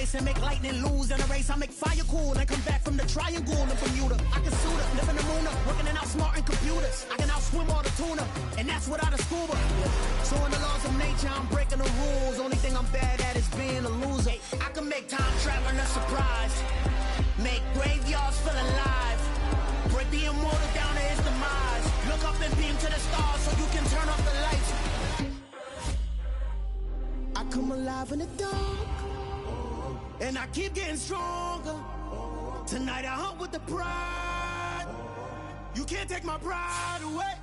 race and make lightning lose in a race. I make fire cool and come back from the triangle in Bermuda. I can suit up, live in the moon up, working and outsmarting computers. I can outswim all the tuna, and that's without a scuba. So in the laws of nature, I'm breaking the rules. Only thing I'm bad at is being a loser. I can make time traveling a surprise, make graveyards feel alive, break the immortal down to his demise. Look up and beam to the stars so you can turn off the lights. I come alive in the dark, and I keep getting stronger. Tonight I hunt with the pride. You can't take my pride away.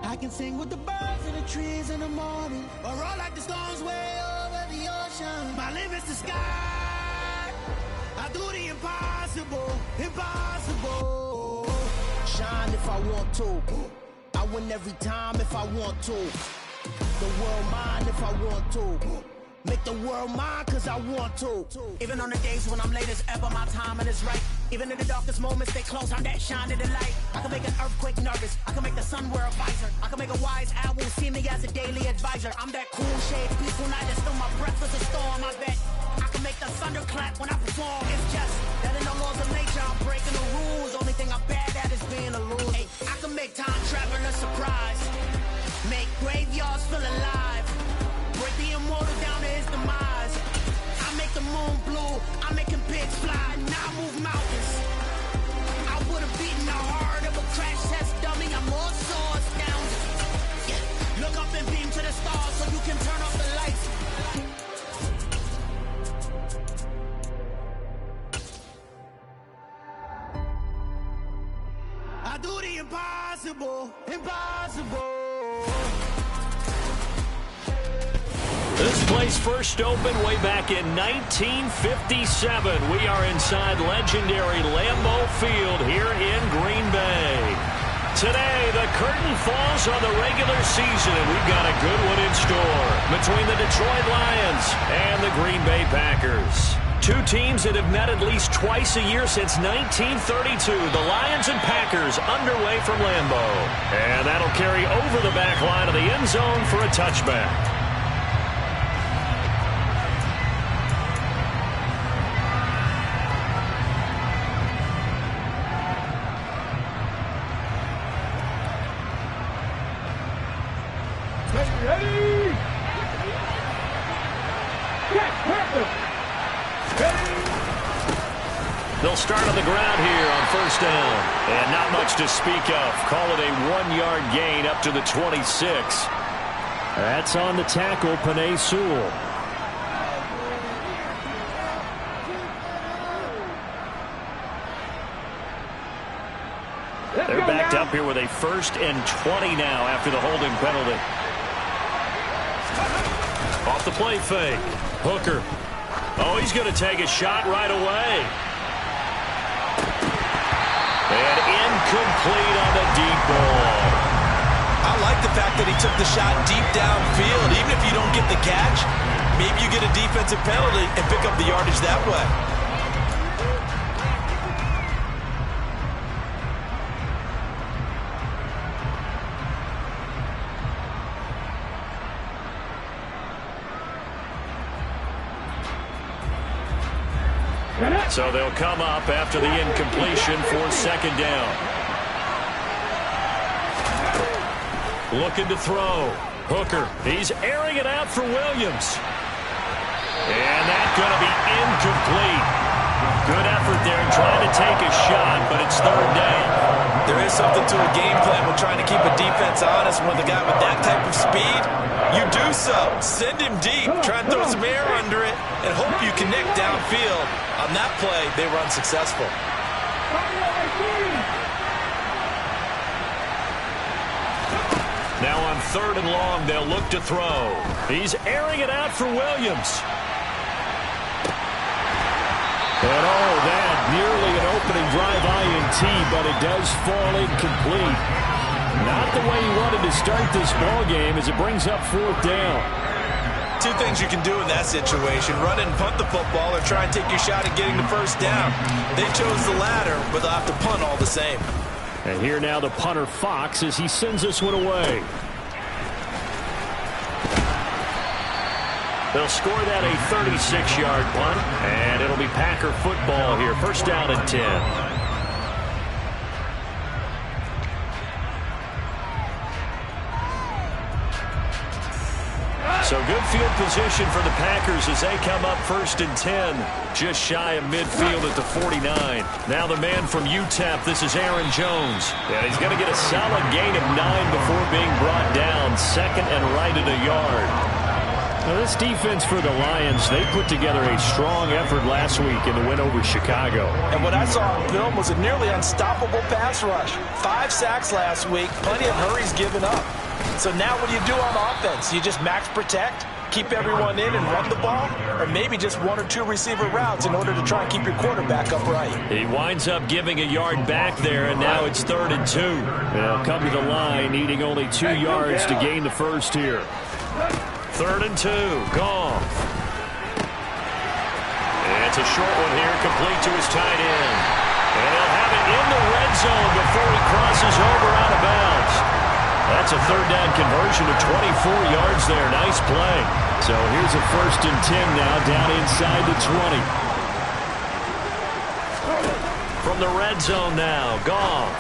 I can sing with the birds and the trees in the morning, or roll like the storms way over the ocean. My limit's the sky. I do the impossible, impossible. Shine if I want to. I win every time if I want to. The world mine if I want to. Make the world mine cause I want to. Even on the days when I'm late as ever, my timing is right. Even in the darkest moments, stay close, I'm that shining the light. I can make an earthquake nervous, I can make the sun wear a visor. I can make a wise owl see me as a daily advisor. I'm that cool shade, peaceful night, and still my breath is a storm. I bet I can make the thunder clap when I perform. It's just that in the laws of nature, I'm breaking the rules. Only thing I'm bad at is being a loser. Hey, I can make time traveling a surprise, make graveyards feel alive, break the immortal down to his demise. I make the moon blue, I'm making pigs fly, now I move mountains. I would've beaten the heart of a crash test dummy, I'm more so astounded. Yeah. Look up and beam to the stars so you can turn off the lights. I do the impossible, impossible. This place first opened way back in 1957. We are inside legendary Lambeau Field here in Green Bay. Today, the curtain falls on the regular season, and we've got a good one in store between the Detroit Lions and the Green Bay Packers. Two teams that have met at least twice a year since 1932. The Lions and Packers underway from Lambeau. And that'll carry over the back line of the end zone for a touchback. They'll start on the ground here on first down. And not much to speak of. Call it a 1-yard gain up to the 26. That's on the tackle, Penei Sewell. They're backed up here with a 1st and 20 now after the holding penalty. Off the play fake. Hooker. Oh, he's going to take a shot right away. And incomplete on the deep ball. I like the fact that he took the shot deep downfield. Even if you don't get the catch, maybe you get a defensive penalty and pick up the yardage that way. So they'll come up after the incompletion for 2nd down. Looking to throw. Hooker. He's airing it out for Williams. And that's going to be incomplete. Good effort there in trying to take a shot, but it's 3rd down. There is something to a game plan with trying to keep a defense honest. When the guy with that type of speed, you do so. Send him deep. Try and throw some air under it and hope you connect downfield. On that play, they were unsuccessful. Now on 3rd and long, they'll look to throw. He's airing it out for Williams. And oh, that nearly an opening drive INT, but it does fall incomplete. Not the way he wanted to start this ball game as it brings up 4th down. Two things you can do in that situation: run and punt the football, or try and take your shot at getting the 1st down. They chose the latter, but they'll have to punt all the same. And here now the punter Fox as he sends this one away. They'll score that a 36-yard punt, and it'll be Packer football here. First down and 10. So good field position for the Packers as they come up first and 10, just shy of midfield at the 49. Now the man from UTEP, this is Aaron Jones. And he's going to get a solid gain of 9 before being brought down, second and right at a yard. Now this defense for the Lions, they put together a strong effort last week in the win over Chicago. And what I saw on film was a nearly unstoppable pass rush. 5 sacks last week, plenty of hurries given up. So now what do you do on offense? You just max protect, keep everyone in and run the ball, or maybe just 1 or 2 receiver routes in order to try and keep your quarterback upright. He winds up giving a yard back there, and now it's 3rd and 2. They'll come to the line, needing only 2 yards to gain the first here. 3rd and 2, Goff. It's a short one here, complete to his tight end. And he'll have it in the red zone before he crosses over out of bounds. That's a 3rd down conversion of 24 yards there. Nice play. So here's a 1st and 10 now, down inside the 20. From the red zone now, Goff.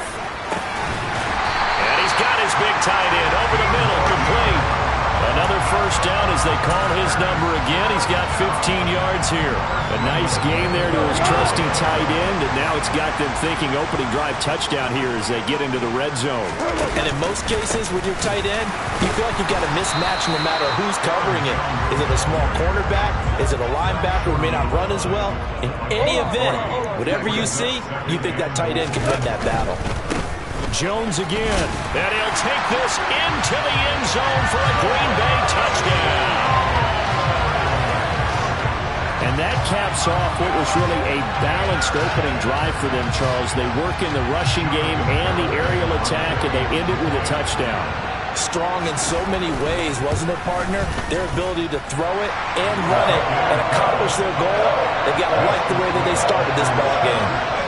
And he's got his big tight end over the middle, complete. Another 1st down as they call his number again. He's got 15 yards here. A nice game there to his trusty tight end, and now it's got them thinking opening drive touchdown here as they get into the red zone. And in most cases with your tight end, you feel like you've got a mismatch no matter who's covering it. Is it a small cornerback? Is it a linebacker who may not run as well? In any event, whatever you see, you think that tight end can win that battle. Jones again, and he'll take this into the end zone for a Green Bay touchdown. And that caps off what was really a balanced opening drive for them, Charles. They work in the rushing game and the aerial attack, and they end it with a touchdown. Strong in so many ways, wasn't it, partner? Their ability to throw it and run it and accomplish their goal, they've got to like the way that they started this ball game.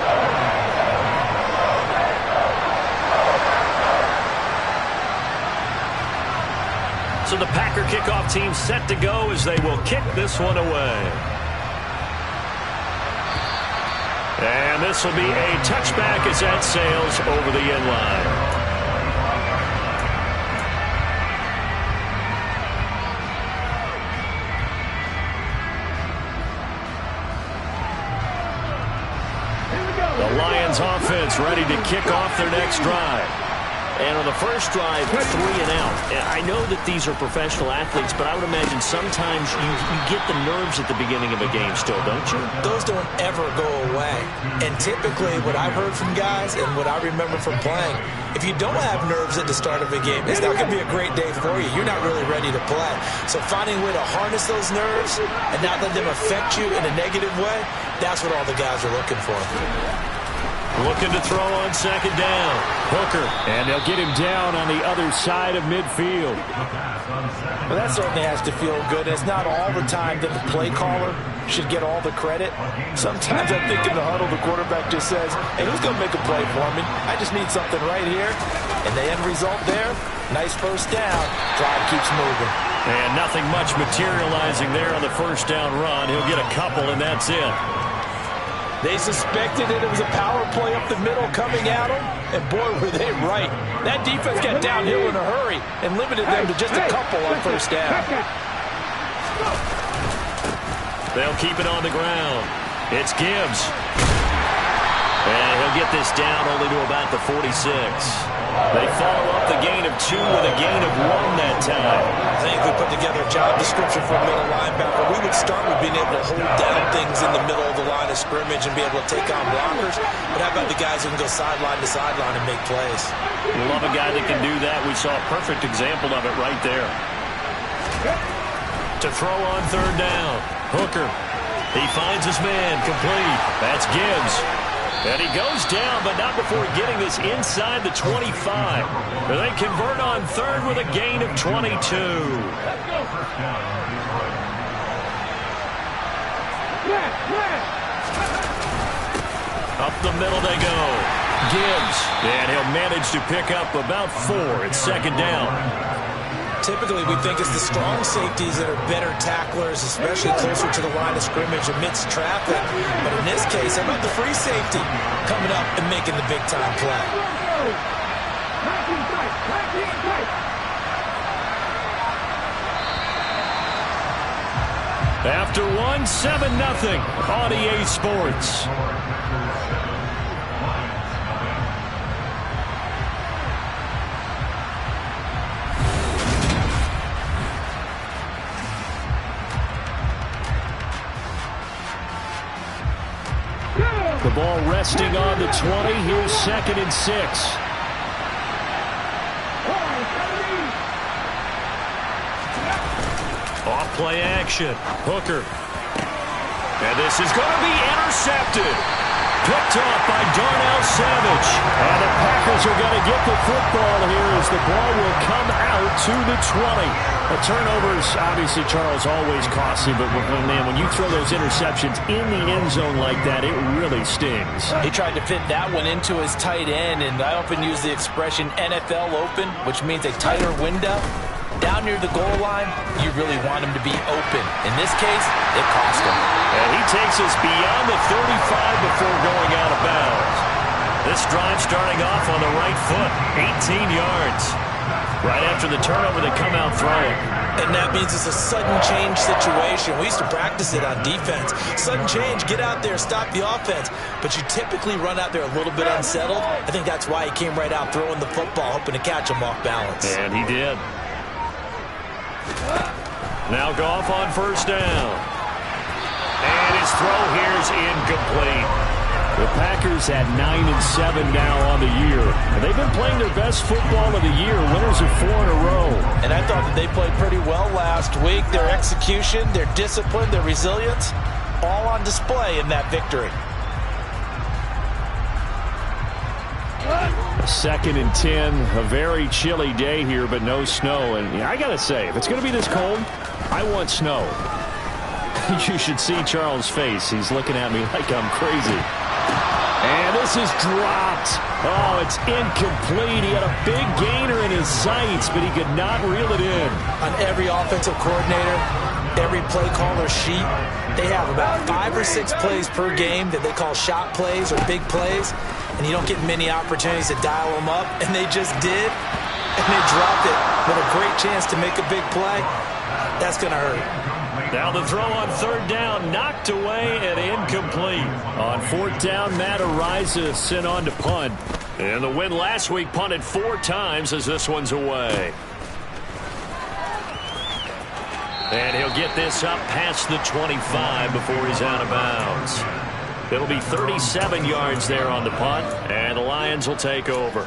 So the Packer kickoff team set to go as they will kick this one away. And this will be a touchback as that sails over the end line. The Lions offense ready to kick off their next drive. And on the first drive, 3 and out. I know that these are professional athletes, but I would imagine sometimes you get the nerves at the beginning of a game still, don't you? Those don't ever go away. And typically what I've heard from guys and what I remember from playing, if you don't have nerves at the start of a game, it's not going to be a great day for you. You're not really ready to play. So finding a way to harness those nerves and not let them affect you in a negative way, that's what all the guys are looking for. Looking to throw on 2nd down. Hooker, and they'll get him down on the other side of midfield. Well, that certainly has to feel good. It's not all the time that the play caller should get all the credit. Sometimes I think in the huddle, the quarterback just says, hey, who's going to make a play for me? I just need something right here. And the end result there, nice 1st down. Drive keeps moving. And nothing much materializing there on the 1st down run. He'll get a couple, and that's it. They suspected that it was a power play up the middle coming at them, and boy, were they right. That defense got downhill in a hurry and limited them to just a couple on 1st down. They'll keep it on the ground. It's Gibbs. And he'll get this down only to about the 46. They follow up the gain of 2 with a gain of 1 that time. I think we put together a job description for a middle linebacker. We would start with being able to hold down things in the middle of the line of scrimmage and be able to take on blockers. But how about the guys who can go sideline to sideline and make plays? We love a guy that can do that. We saw a perfect example of it right there. To throw on 3rd down. Hooker. He finds his man. Complete. That's Gibbs. And he goes down, but not before getting this inside the 25. And they convert on 3rd with a gain of 22. Up the middle they go. Gibbs. And he'll manage to pick up about 4. It's 2nd down. Typically, we think it's the strong safeties that are better tacklers, especially closer to the line of scrimmage amidst traffic. But in this case, how about the free safety coming up and making the big-time play? After one, 7-0 on EA Sports. The ball resting on the 20. Here's 2nd and 6. Off play action. Hooker. And this is going to be intercepted. Picked off by Darnell Savage. And the Packers are going to get the football here as the ball will come out to the 20. Turnovers, obviously, Charles, always costly, but man, when you throw those interceptions in the end zone like that, it really stings. He tried to fit that one into his tight end, and I often use the expression NFL open, which means a tighter window. Down near the goal line, you really want him to be open. In this case, it cost him. And he takes us beyond the 35 before going out of bounds. This drive starting off on the right foot, 18 yards. Right after the turnover, they come out throwing. And that means it's a sudden change situation. We used to practice it on defense. Sudden change, get out there, stop the offense. But you typically run out there a little bit unsettled. I think that's why he came right out throwing the football, hoping to catch him off balance. And he did. Now Goff on 1st down. And his throw here is incomplete. The Packers at 9-7 now on the year. And they've been playing their best football of the year, winners of 4 in a row. And I thought that they played pretty well last week. Their execution, their discipline, their resilience, all on display in that victory. 2nd and 10, a very chilly day here, but no snow. And I got to say, if it's going to be this cold, I want snow. You should see Charles' face. He's looking at me like I'm crazy. And this is dropped. Oh, it's incomplete. He had a big gainer in his sights, but he could not reel it in. On every offensive coordinator, every play caller sheet, they have about 5 or 6 plays per game that they call shot plays or big plays, and you don't get many opportunities to dial them up, and they just did, and they dropped it with a great chance to make a big play. That's going to hurt. Now the throw on 3rd down, knocked away and incomplete. On 4th down, Matt Araiza sent on to punt. And the win last week punted 4 times as this one's away. And he'll get this up past the 25 before he's out of bounds. It'll be 37 yards there on the punt, and the Lions will take over.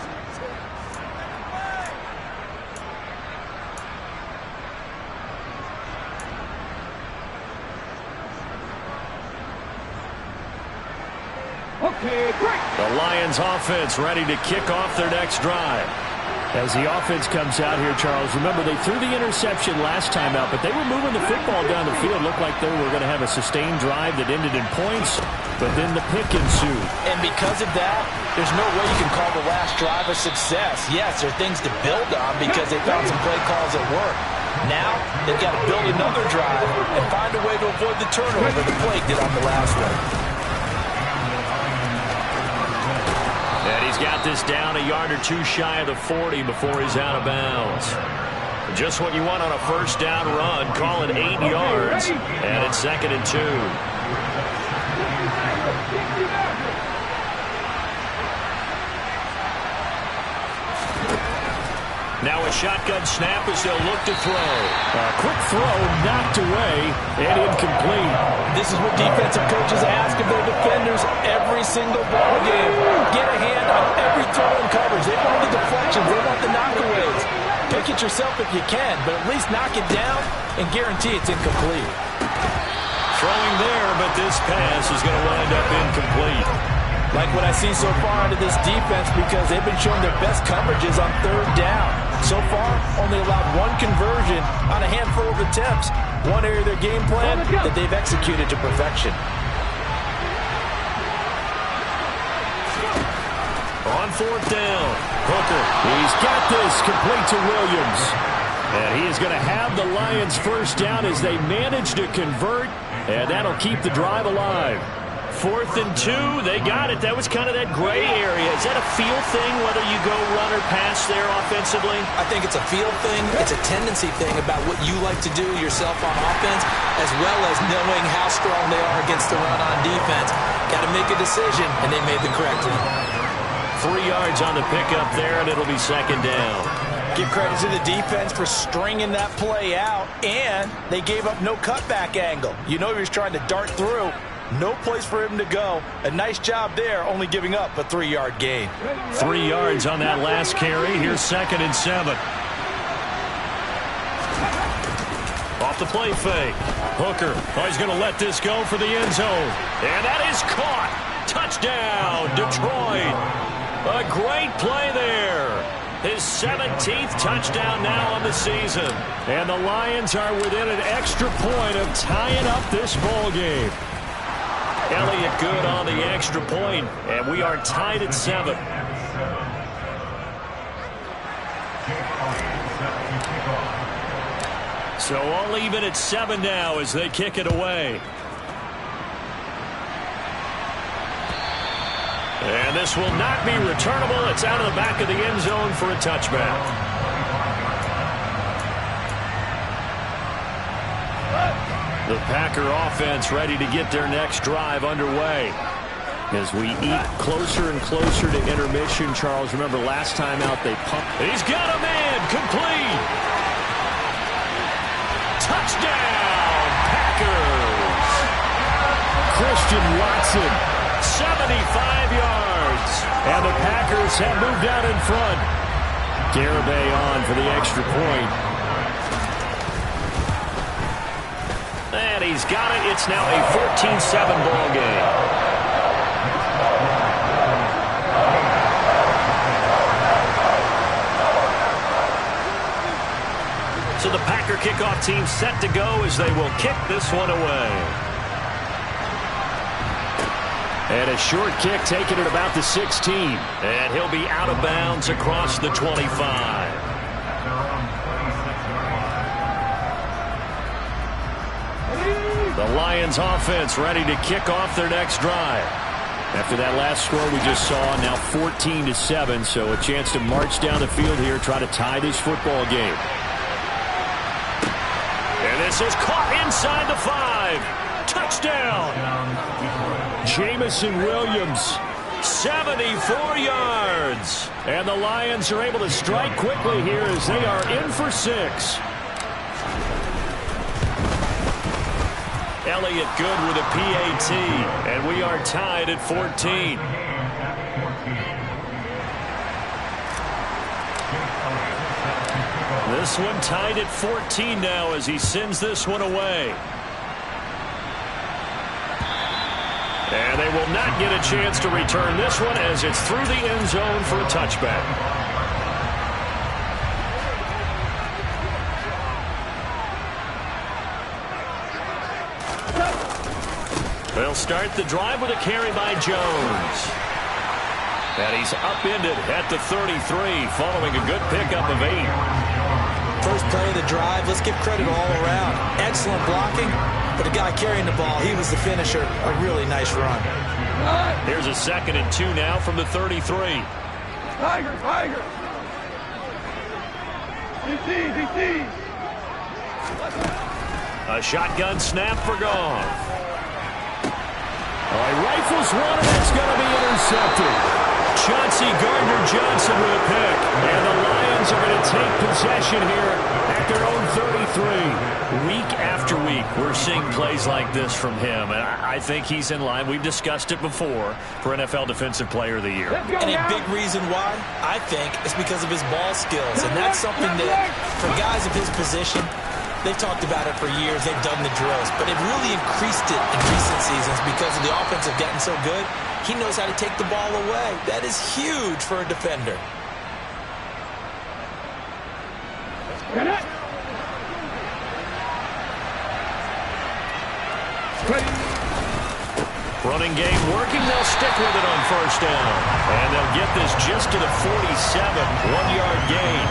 The Lions offense ready to kick off their next drive. As the offense comes out here, Charles, remember they threw the interception last time out, but they were moving the football down the field. Looked like they were going to have a sustained drive that ended in points, but then the pick ensued. And because of that, there's no way you can call the last drive a success. Yes, there are things to build on because they found some play calls that work. Now, they've got to build another drive and find a way to avoid the turnover the play did on the last one. And he's got this down a yard or 2 shy of the 40 before he's out of bounds. Just what you want on a 1st down run. Call it 8 yards. And it's 2nd and 2. Now a shotgun snap as they'll look to throw. A quick throw knocked away and incomplete. This is what defensive coaches ask of their defenders every single ball game. Get a hand on every throw in coverage. They want the deflections. They want the knockaways. Pick it yourself if you can, but at least knock it down and guarantee it's incomplete. Throwing there, but this pass is going to wind up incomplete. Like what I see so far out of this defense because they've been showing their best coverages on 3rd down. So far, only allowed 1 conversion on a handful of attempts. One area of their game plan that they've executed to perfection. On 4th down, Hooker. He's got this complete to Williams. And he is going to have the Lions first down as they manage to convert, and that'll keep the drive alive. 4th and 2, they got it. That was kind of that gray area. Is that a feel thing, whether you go run or pass there offensively? I think it's a feel thing. It's a tendency thing about what you like to do yourself on offense, as well as knowing how strong they are against the run on defense. Got to make a decision, and they made the correct one. 3 yards on the pickup there, and it'll be 2nd down. Give credit to the defense for stringing that play out, and they gave up no cutback angle. You know he was trying to dart through. No place for him to go. A nice job there, only giving up a 3-yard gain. 3 yards on that last carry. Here's 2nd and 7. Off the play fake. Hooker. Oh, he's going to let this go for the end zone. And that is caught. Touchdown, Detroit. A great play there. His 17th touchdown now on the season. And the Lions are within an extra point of tying up this ball game. Elliott good on the extra point, and we are tied at 7. So all even at 7 now as they kick it away. And this will not be returnable. It's out of the back of the end zone for a touchback. The Packer offense ready to get their next drive underway. As we eat closer and closer to intermission, Charles, remember last time out they pumped. He's got a man, complete. Touchdown, Packers. Christian Watson, 75 yards. And the Packers have moved out in front. Garibay on for the extra point. And he's got it. It's now a 14-7 ball game. So the Packer kickoff team set to go as they will kick this one away. And a short kick taken at about the 16. And he'll be out of bounds across the 25. The Lions offense ready to kick off their next drive. After that last score we just saw, now 14-7, so a chance to march down the field here, try to tie this football game. And this is caught inside the 5. Touchdown. Jamison Williams, 74 yards. And the Lions are able to strike quickly here as they are in for 6. Elliott good with a PAT, and we are tied at 14. This one tied at 14 now as he sends this one away. And they will not get a chance to return this one as it's through the end zone for a touchback. They'll start the drive with a carry by Jones. And he's upended at the 33 following a good pickup of 8. First play of the drive, let's give credit all around. Excellent blocking, but the guy carrying the ball, he was the finisher. A really nice run. Here's a 2nd and 2 now from the 33. Tiger, Tiger. DC. A shotgun snap for Goff. All right, rifles one, and it's going to be intercepted. Chauncey Gardner-Johnson with a pick. And the Lions are going to take possession here at their own 33. Week after week, we're seeing plays like this from him. And I think he's in line. We've discussed it before for NFL Defensive Player of the Year. And a big reason why, I think, is because of his ball skills. And that's something that, for guys of his position, they've talked about it for years. They've done the drills. But they've really increased it in recent seasons because of the offense have gotten so good. He knows how to take the ball away. That is huge for a defender. Running game working. They'll stick with it on first down. And they'll get this just to the 47. 1-yard gain.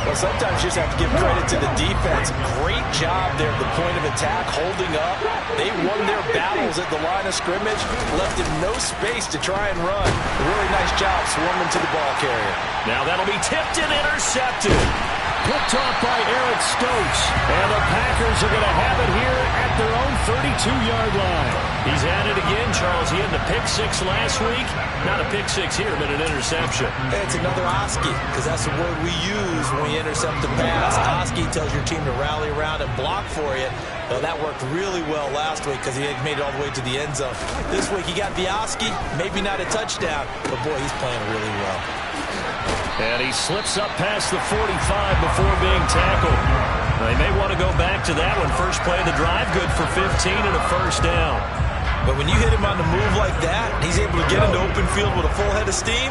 Well, sometimes you just have to give credit to the defense. Great job there at the point of attack, holding up. They won their battles at the line of scrimmage, left him no space to try and run. A really nice job swarming to the ball carrier. Now that'll be tipped and intercepted. Picked off by Eric Stokes. And the Packers are going to have it here at their own 32-yard line. He's at it again, Charles. He had the pick six last week. Not a pick six here, but an interception. It's another Oski, because that's the word we use when we intercept the pass. Oski tells your team to rally around and block for you. Well, that worked really well last week because he had made it all the way to the end zone. This week he got the Oski, maybe not a touchdown, but boy, he's playing really well. And he slips up past the 45 before being tackled. Now, they may want to go back to that one. First play of the drive, good for 15 and a first down. But when you hit him on the move like that, he's able to get into open field with a full head of steam.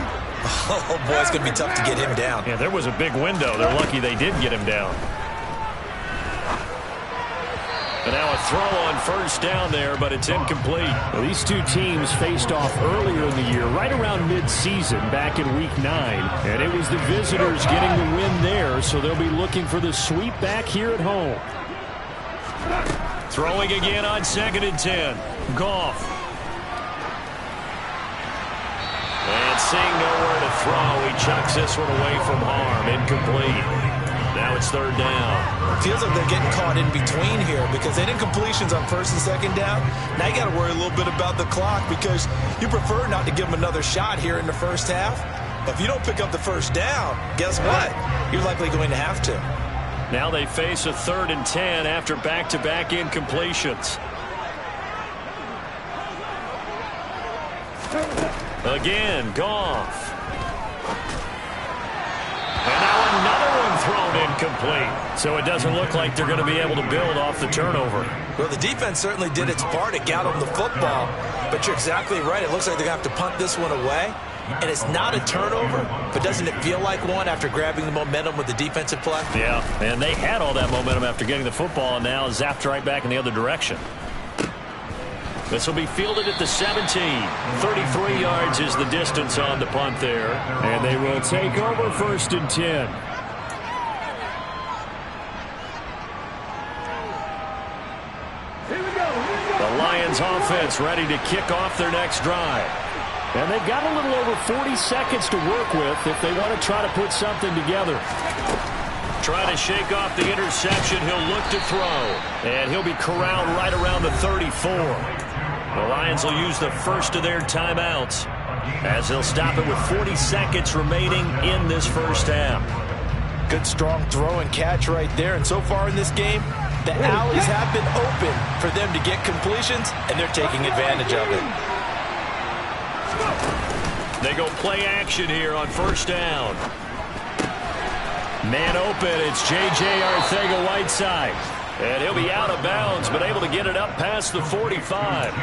Oh, boy, it's going to be tough to get him down. Yeah, there was a big window. They're lucky they did get him down. And now a throw on first down there, but it's incomplete. Well, these two teams faced off earlier in the year, right around mid-season, back in Week 9. And it was the visitors getting the win there, so they'll be looking for the sweep back here at home. Throwing again on 2nd and 10. Goff. And seeing nowhere to throw, he chucks this one away from harm. Incomplete. Now it's 3rd down. Feels like they're getting caught in between here because they did completions on 1st and 2nd down. Now you got to worry a little bit about the clock because you prefer not to give them another shot here in the first half. But if you don't pick up the first down, guess what? You're likely going to have to. Now they face a 3rd and 10 after back-to-back incompletions. Again, Goff. And now another one thrown incomplete. So it doesn't look like they're going to be able to build off the turnover. Well, the defense certainly did its part to get them the football. But you're exactly right. It looks like they're going to have to punt this one away. And it's not a turnover, but doesn't it feel like one after grabbing the momentum with the defensive play? Yeah, and they had all that momentum after getting the football and now zapped right back in the other direction. This will be fielded at the 17. 33 yards is the distance on the punt there. And they will take over 1st and 10. The Lions offense ready to kick off their next drive. And they've got a little over 40 seconds to work with if they want to try to put something together. Trying to shake off the interception. He'll look to throw. And he'll be corralled right around the 34. The Lions will use the first of their timeouts as they'll stop it with 40 seconds remaining in this first half. Good strong throw and catch right there. And so far in this game, the alleys have been open for them to get completions, and they're taking advantage of it. They go play action here on 1st down. Man open, it's J.J. Arcega-Whiteside. And he'll be out of bounds, but able to get it up past the 45.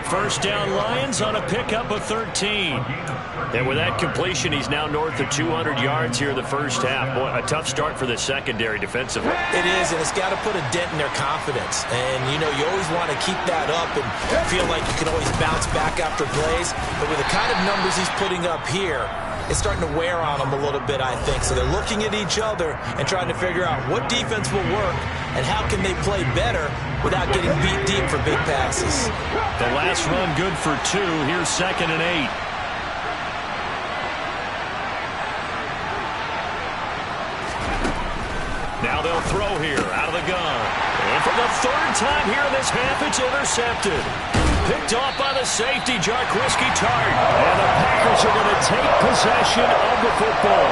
1st down Lions on a pickup of 13. And with that completion, he's now north of 200 yards here in the first half. Boy, a tough start for the secondary defensively. It is, and it's got to put a dent in their confidence. And, you know, you always want to keep that up and feel like you can always bounce back after plays. But with the kind of numbers he's putting up here, it's starting to wear on them a little bit, I think. So they're looking at each other and trying to figure out what defense will work and how can they play better without getting beat deep for big passes. The last run good for 2. Here's 2nd and 8. Now they'll throw here out of the gun. And for the 3rd time here in this half, it's intercepted. Picked off by the safety, Jarquiski Tart. And the Packers are going to take possession of the football.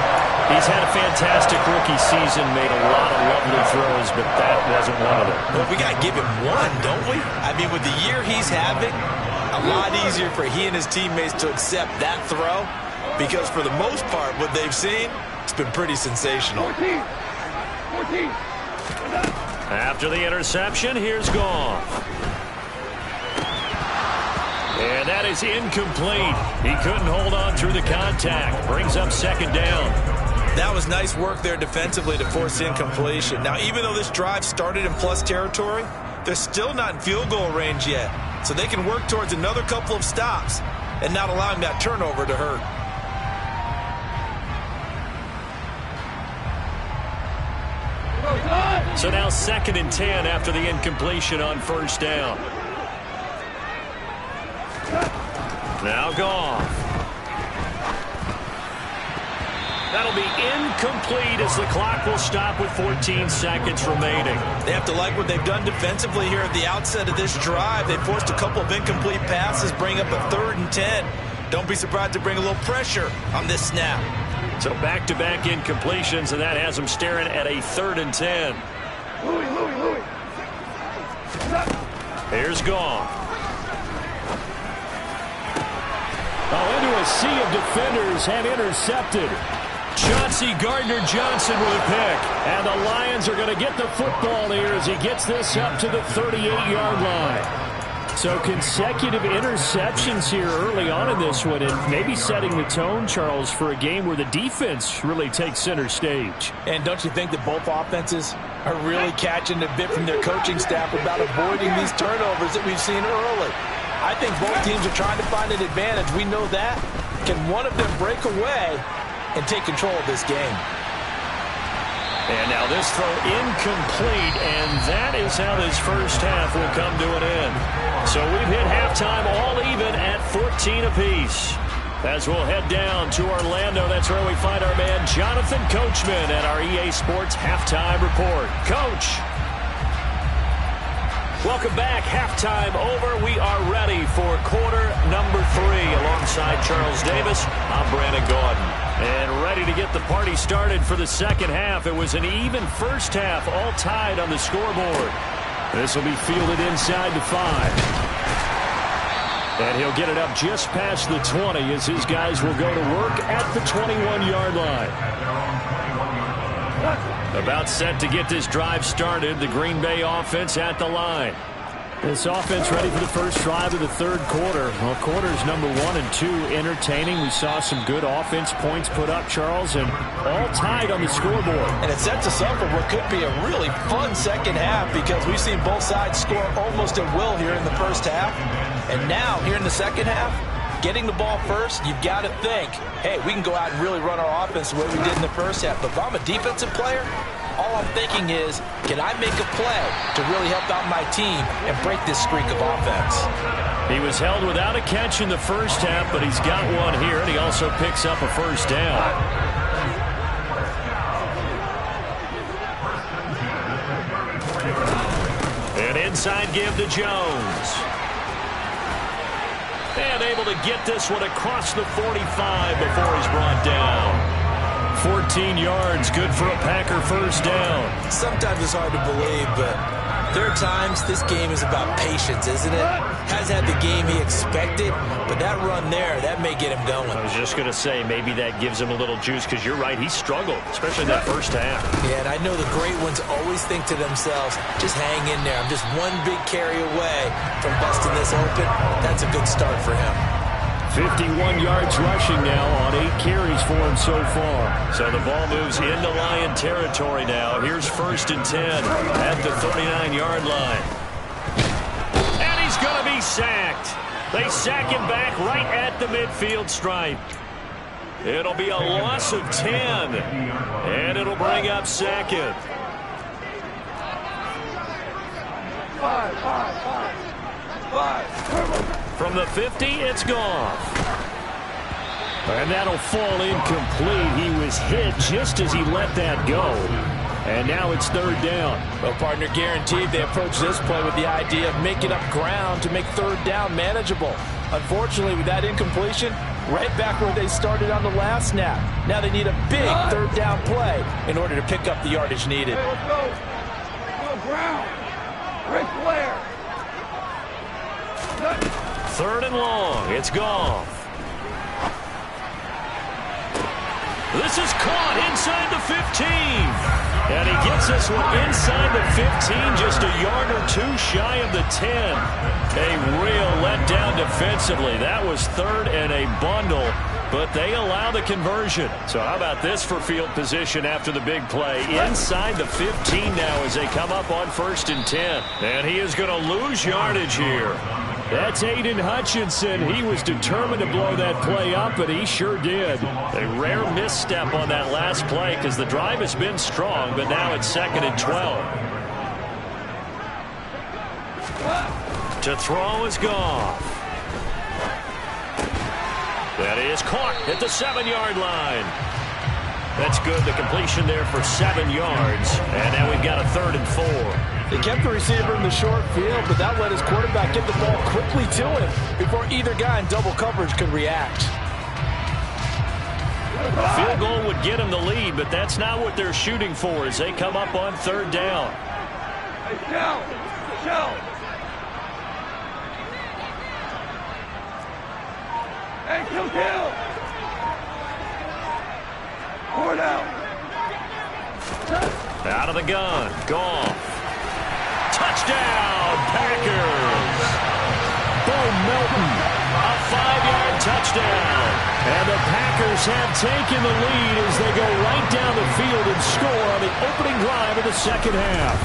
He's had a fantastic rookie season, made a lot of lovely throws, but that wasn't one of them. Well, we got to give him one, don't we? I mean, with the year he's having, a lot easier for he and his teammates to accept that throw because for the most part, what they've seen, it's been pretty sensational. 14. After the interception, here's Goff. And that is incomplete. He couldn't hold on through the contact. Brings up 2nd down. That was nice work there defensively to force incompletion. Now, even though this drive started in plus territory, they're still not in field goal range yet. So they can work towards another couple of stops and not allowing that turnover to hurt. So now 2nd and 10 after the incompletion on first down. Now Goff. That'll be incomplete as the clock will stop with 14 seconds remaining. They have to like what they've done defensively here at the outset of this drive. They forced a couple of incomplete passes, bring up a 3rd and 10. Don't be surprised to bring a little pressure on this snap. So back-to-back incompletions, and that has them staring at a 3rd and 10. Louis. Here's Goff. Oh, into a sea of defenders and intercepted. Chauncey Gardner-Johnson with a pick. And the Lions are going to get the football here as he gets this up to the 38-yard line. So consecutive interceptions here early on in this one, and maybe setting the tone, Charles, for a game where the defense really takes center stage. And don't you think that both offenses are really catching a bit from their coaching staff about avoiding these turnovers that we've seen early? I think both teams are trying to find an advantage. We know that. Can one of them break away and take control of this game? And now this throw incomplete, and that is how this first half will come to an end. So we've hit halftime all even at 14 apiece. As we'll head down to Orlando, that's where we find our man Jonathan Coachman at our EA Sports Halftime Report. Coach. Welcome back. Halftime over. We are ready for quarter number 3. Alongside Charles Davis, I'm Brandon Gaudin. And ready to get the party started for the second half. It was an even first half, all tied on the scoreboard. This will be fielded inside the 5. And he'll get it up just past the 20 as his guys will go to work at the 21-yard line. About set to get this drive started. The Green Bay offense at the line. This offense ready for the first drive of the third quarter. Well, quarters number 1 and 2 entertaining. We saw some good offense points put up, Charles, and all tied on the scoreboard. And it sets us up for what could be a really fun second half because we've seen both sides score almost at will here in the first half. And now, here in the second half, getting the ball first, you've got to think, hey, we can go out and really run our offense the way we did in the first half. But if I'm a defensive player, all I'm thinking is, can I make a play to really help out my team and break this streak of offense? He was held without a catch in the first half, but he's got one here, and he also picks up a first down. An inside give to Jones. And able to get this one across the 45 before he's brought down. 14 yards, good for a Packer first down. Sometimes it's hard to believe, but there are times this game is about patience, isn't it? Has had the game he expected, but that run there, that may get him going. I was just going to say, maybe that gives him a little juice, because you're right, he struggled, especially in that first half. Yeah, and I know the great ones always think to themselves, just hang in there. I'm just one big carry away from busting this open. That's a good start for him. 51 yards rushing now on 8 carries for him so far. So the ball moves into Lion territory now. Here's 1st and 10 at the 39-yard line. And he's going to be sacked. They sack him back right at the midfield stripe. It'll be a loss of 10. And it'll bring up 2nd. From the 50, it's Goff. And that'll fall incomplete. He was hit just as he let that go. And now it's 3rd down. Well, partner, guaranteed they approach this play with the idea of making up ground to make 3rd down manageable. Unfortunately, with that incompletion, right back where they started on the last snap. Now they need a big 3rd down play in order to pick up the yardage needed. Hey, let's go. Go ground. Ric Flair. 3rd and long. It's Goff. This is caught inside the 15. And he gets this one inside the 15, just a yard or 2 shy of the 10. A real letdown defensively. That was 3rd and a bundle, but they allow the conversion. So how about this for field position after the big play? Inside the 15 now as they come up on 1st and 10. And he is going to lose yardage here. That's Aiden Hutchinson. He was determined to blow that play up, and he sure did. A rare misstep on that last play because the drive has been strong, but now it's 2nd and 12. To throw is Goff. That is caught at the 7-yard line. That's good. The completion there for 7 yards. And now we've got a 3rd and 4. They kept the receiver in the short field, but that let his quarterback get the ball quickly to him before either guy in double coverage could react. A field goal would get him the lead, but that's not what they're shooting for as they come up on 3rd down. Hey, kill! Forward out! Out of the gun. Goff. Touchdown, Packers! Bo Melton, a 5-yard touchdown. And the Packers have taken the lead as they go right down the field and score on the opening drive of the second half.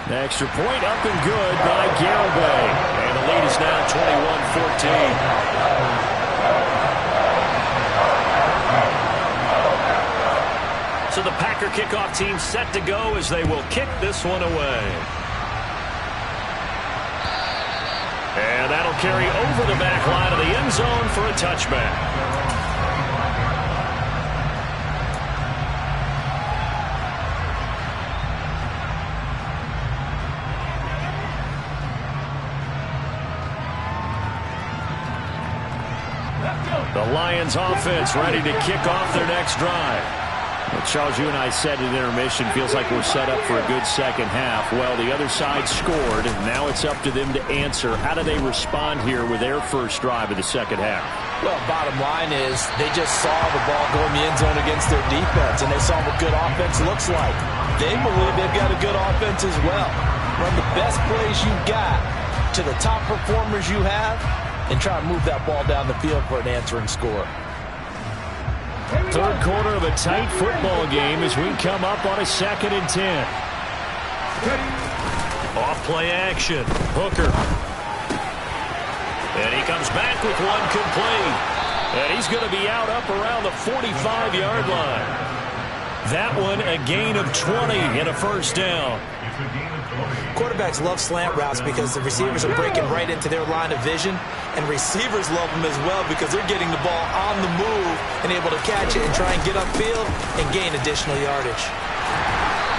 The extra point up and good by Garibay. And the lead is now 21-14. So the Packer kickoff team set to go as they will kick this one away. And that'll carry over the back line of the end zone for a touchback. The Lions offense ready to kick off their next drive. Well, Charles, you and I said at intermission, feels like we're set up for a good second half. Well, the other side scored, and now it's up to them to answer. How do they respond here with their first drive of the second half? Well, bottom line is they just saw the ball go in the end zone against their defense, and they saw what good offense looks like. They believe they've got a good offense as well. Run the best plays you've got to the top performers you have, and try to move that ball down the field for an answering score. Third quarter of a tight football game as we come up on a 2nd and 10. Off play action. Hooker. And he comes back with one complete. And he's going to be out up around the 45-yard line. That one a gain of 20 and a first down. Quarterbacks love slant routes because the receivers are breaking right into their line of vision, and receivers love them as well because they're getting the ball on the move and able to catch it and try and get upfield and gain additional yardage.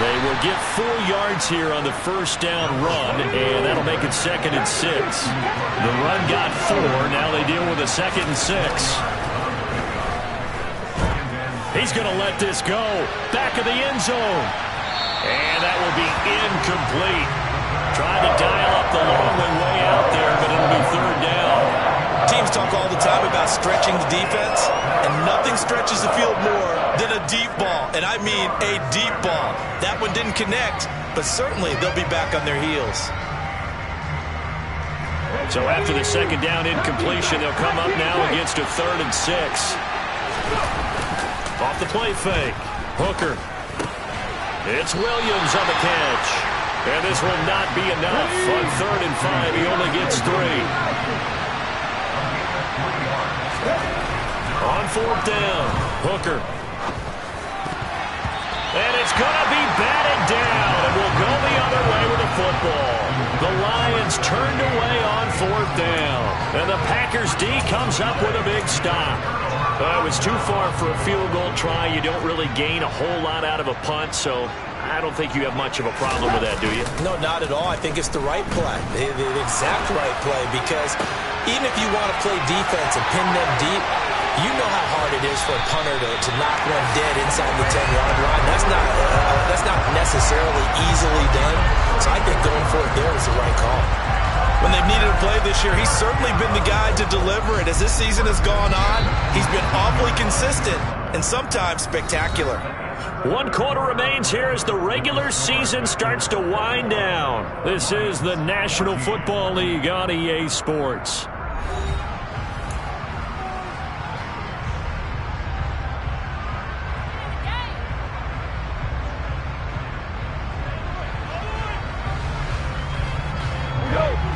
They will get 4 yards here on the first down run, and that'll make it 2nd and 6. The run got 4. Now they deal with a 2nd and 6. He's going to let this go. Back of the end zone. And that will be incomplete. Trying to dial up the long way out there, but it'll be 3rd down. Teams talk all the time about stretching the defense, and nothing stretches the field more than a deep ball. And I mean a deep ball. That one didn't connect, but certainly they'll be back on their heels. So after the 2nd down incompletion, they'll come up now against a 3rd and 6. Off the play fake. Hooker. It's Williams on the catch. And this will not be enough. On 3rd and 5, he only gets 3. On 4th down, Hooker. And it's going to be batted down. And we'll go the other way with the football. The Lions turned away on 4th down. And the Packers D comes up with a big stop. It was too far for a field goal try. You don't really gain a whole lot out of a punt, so I don't think you have much of a problem with that, do you? No, not at all. I think it's the right play, the exact right play, because even if you want to play defense and pin them deep, you know how hard it is for a punter to knock one dead inside the 10-yard line. That's not necessarily easily done, so I think going for it there is the right call. When they've needed a play this year, he's certainly been the guy to deliver it. As this season has gone on, he's been awfully consistent and sometimes spectacular. 1 quarter remains here as the regular season starts to wind down. This is the National Football League on EA Sports.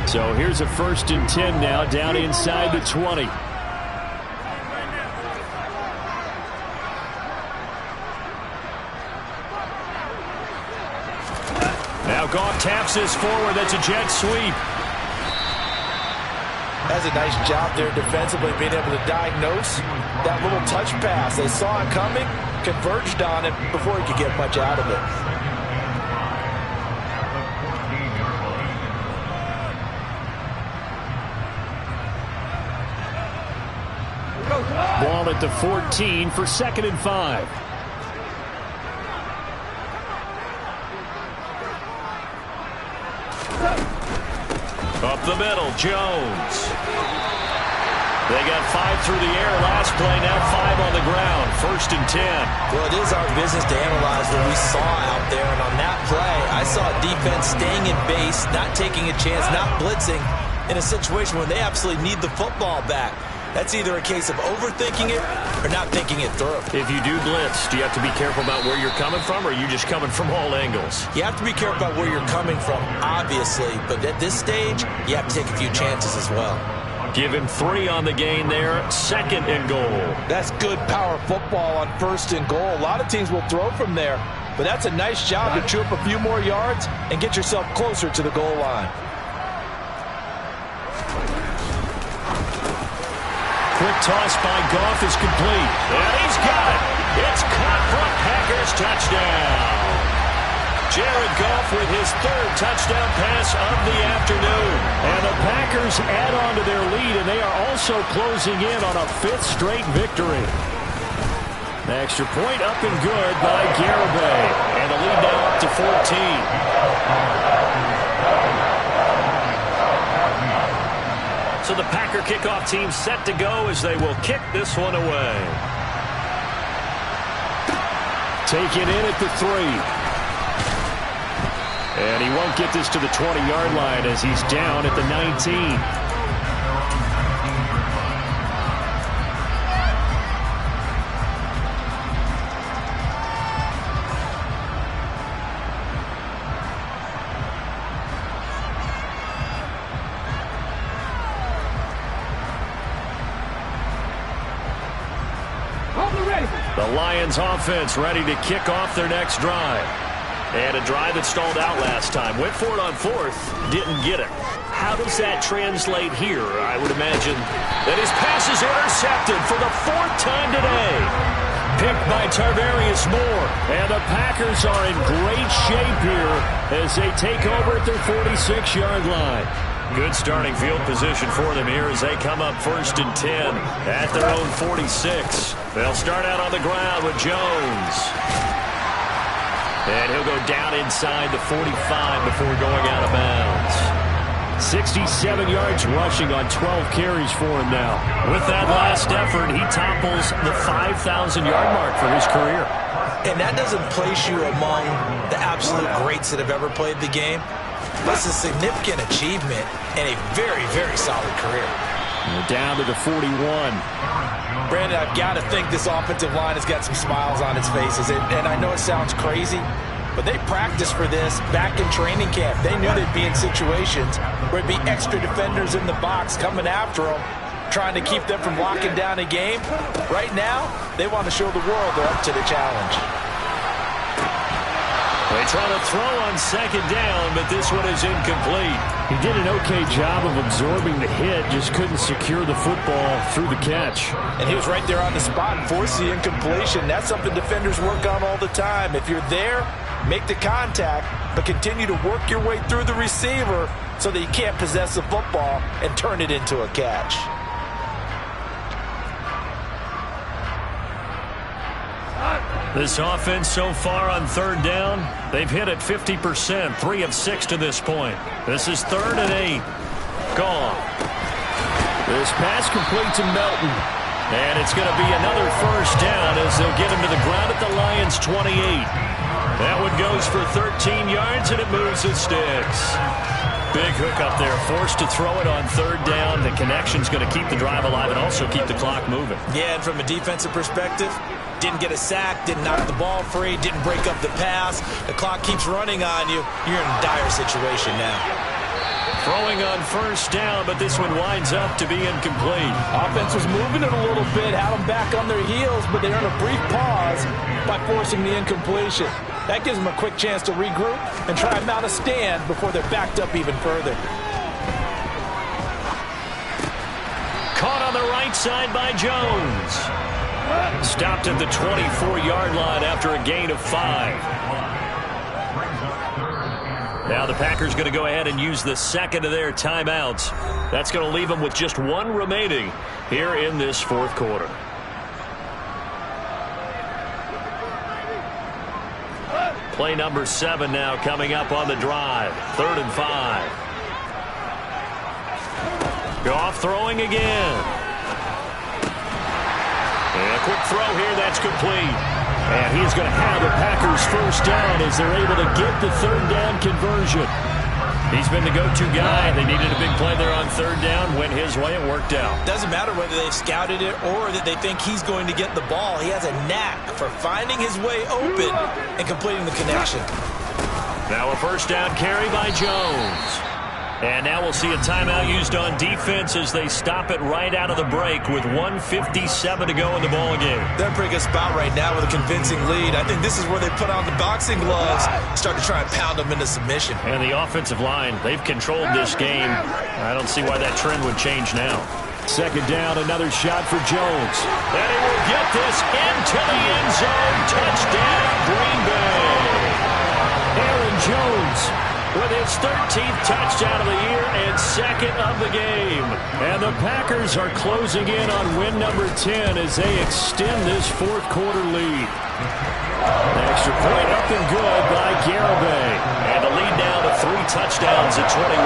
So here's a 1st and 10 now, down inside the 20. Now Goff taps this forward. That's a jet sweep. That's a nice job there defensively, being able to diagnose that little touch pass. They saw it coming, converged on it before he could get much out of it. Ball at the 14 for 2nd and 5. Up the middle, Jones. They got 5 through the air last play, now 5 on the ground. 1st and 10. Well, it is our business to analyze what we saw out there, and on that play, I saw defense staying in base, not taking a chance, not blitzing in a situation where they absolutely need the football back. That's either a case of overthinking it or not thinking it through. If you do blitz, do you have to be careful about where you're coming from, or are you just coming from all angles? You have to be careful about where you're coming from, obviously, but at this stage, you have to take a few chances as well. Give him 3 on the gain there. 2nd and goal. That's good power football on 1st and goal. A lot of teams will throw from there, but that's a nice job to chew up a few more yards and get yourself closer to the goal line. Quick toss by Goff is complete. And he's got it. It's caught for a Packers touchdown. Jared Goff with his 3rd touchdown pass of the afternoon. And the Packers add on to their lead, and they are also closing in on a 5th straight victory. The extra point up and good by Garibay. And the lead now up to 14. So the Packer kickoff team set to go as they will kick this one away. Take it in at the 3. And he won't get this to the 20-yard line as he's down at the 19. The Lions offense ready to kick off their next drive. And a drive that stalled out last time. Went for it on 4th, didn't get it. How does that translate here? I would imagine that his pass is intercepted for the 4th time today. Picked by Tarvarius Moore. And the Packers are in great shape here as they take over at their 46-yard line. Good starting field position for them here as they come up 1st and 10 at their own 46. They'll start out on the ground with Jones. And he'll go down inside the 45 before going out of bounds. 67 yards rushing on 12 carries for him now. With that last effort, he topples the 5,000-yard mark for his career. And that doesn't place you among the absolute greats that have ever played the game. That's a significant achievement and a very, very solid career. We're down to the 41. Brandon, I've got to think this offensive line has got some smiles on its faces. And I know it sounds crazy, but they practiced for this back in training camp. They knew they'd be in situations where it'd be extra defenders in the box coming after them, trying to keep them from locking down a game. Right now, they want to show the world they're up to the challenge. They try to throw on 2nd down, but this one is incomplete. He did an okay job of absorbing the hit, just couldn't secure the football through the catch. And he was right there on the spot and forced the incompletion. That's something defenders work on all the time. If you're there, make the contact, but continue to work your way through the receiver so that you can't possess the football and turn it into a catch. This offense so far on 3rd down, they've hit it 50%, 3 of 6 to this point. This is 3rd and 8. Gone. This pass complete to Melton. And it's going to be another 1st down as they'll get him to the ground at the Lions' 28. That one goes for 13 yards, and it moves the sticks. Big hook up there, forced to throw it on 3rd down. The connection's going to keep the drive alive and also keep the clock moving. Yeah, and from a defensive perspective, didn't get a sack, didn't knock the ball free, didn't break up the pass. The clock keeps running on you. You're in a dire situation now. Throwing on first down, but this one winds up to be incomplete. Offense was moving it a little bit, had them back on their heels, but they earned a brief pause by forcing the incompletion. That gives them a quick chance to regroup and try and mount a stand before they're backed up even further. Caught on the right side by Jones. Stopped at the 24-yard line after a gain of 5. Now the Packers going to go ahead and use the second of their timeouts. That's going to leave them with just one remaining here in this fourth quarter. Play number 7 now coming up on the drive. 3rd and 5. Goff throwing again. And a quick throw here, that's complete. And he's going to have the Packers first down as they're able to get the 3rd down conversion. He's been the go-to guy. They needed a big play there on 3rd down. Went his way, it worked out. Doesn't matter whether they've scouted it or that they think he's going to get the ball. He has a knack for finding his way open and completing the connection. Now a first down carry by Jones. And now we'll see a timeout used on defense as they stop it right out of the break with 1:57 to go in the ball game. They're in a pretty good spot right now with a convincing lead. I think this is where they put on the boxing gloves, start to try and pound them into submission. And the offensive line, they've controlled this game. I don't see why that trend would change now. 2nd down, another shot for Jones. And he will get this into the end zone. Touchdown, Green Bay. Aaron Jones with his 13th touchdown of the year and 2nd of the game. And the Packers are closing in on win number 10 as they extend this fourth quarter lead. An extra point up and good by Garibay. And the lead now to 3 touchdowns at 21.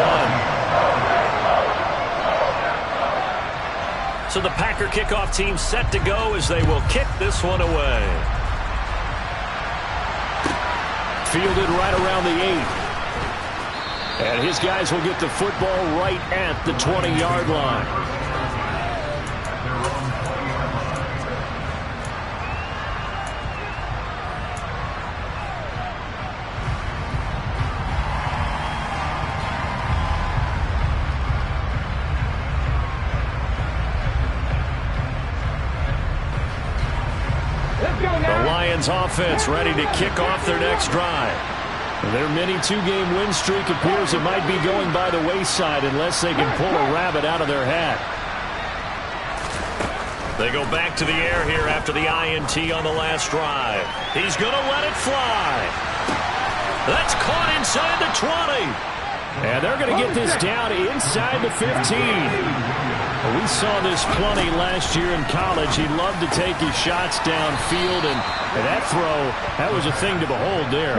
So the Packer kickoff team set to go as they will kick this one away. Fielded right around the 8. And his guys will get the football right at the 20-yard line. The Lions offense ready to kick off their next drive. Their mini 2-game win streak appears it might be going by the wayside unless they can pull a rabbit out of their hat. They go back to the air here after the INT on the last drive. He's going to let it fly. That's caught inside the 20. And they're going to get this down inside the 15. We saw this plenty last year in college. He loved to take his shots downfield, and that throw, that was a thing to behold there.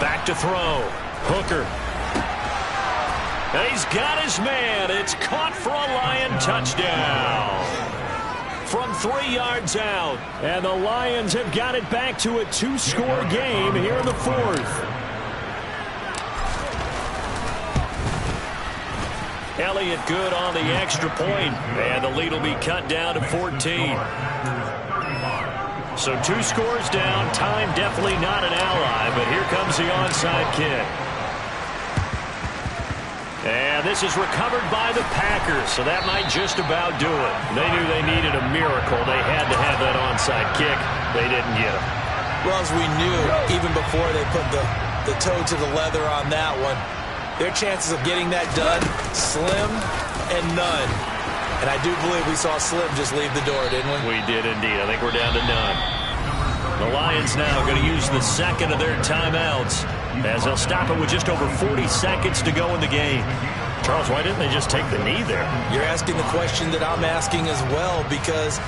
Back to throw. Hooker. And he's got his man. It's caught for a Lion touchdown. From 3 yards out. And the Lions have got it back to a 2-score game here in the fourth. Elliott good on the extra point. And the lead will be cut down to 14. So 2 scores down. Time definitely not an ally, but here comes the onside kick. And this is recovered by the Packers, so that might just about do it. They knew they needed a miracle. They had to have that onside kick. They didn't get it. Well, as we knew, even before they put the toe to the leather on that one, their chances of getting that done, slim and none. And I do believe we saw Slim just leave the door, didn't we? We did indeed. I think we're down to none. The Lions now going to use the second of their timeouts as they'll stop it with just over 40 seconds to go in the game. Charles, why didn't they just take the knee there? You're asking the question that I'm asking as well, because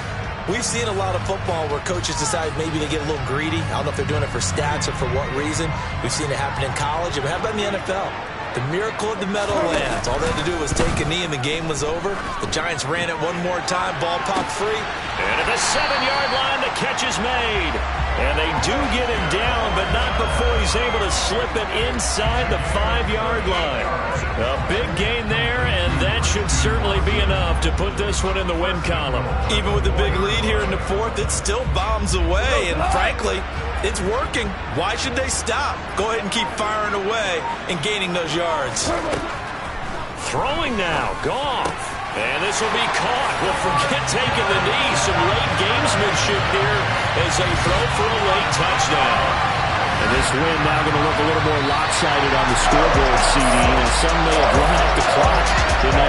we've seen a lot of football where coaches decide maybe they get a little greedy. I don't know if they're doing it for stats or for what reason. We've seen it happen in college. And how about in the NFL? The miracle of the Meadowlands. All they had to do was take a knee and the game was over. The Giants ran it one more time. Ball popped free. And at the 7-yard line, the catch is made. And they do get him down, but not before he's able to slip it inside the 5-yard line. A big gain there, and that should certainly be enough to put this one in the win column. Even with the big lead here in the fourth, it still bombs away, and frankly, it's working. Why should they stop? Go ahead and keep firing away and gaining those yards. Throwing now, Goff. And this will be caught. Well, forget taking the knee. Some late gamesmanship here as they throw for a late touchdown. And this win now going to look a little more lopsided on the scoreboard, CD, and some may have run out the clock in that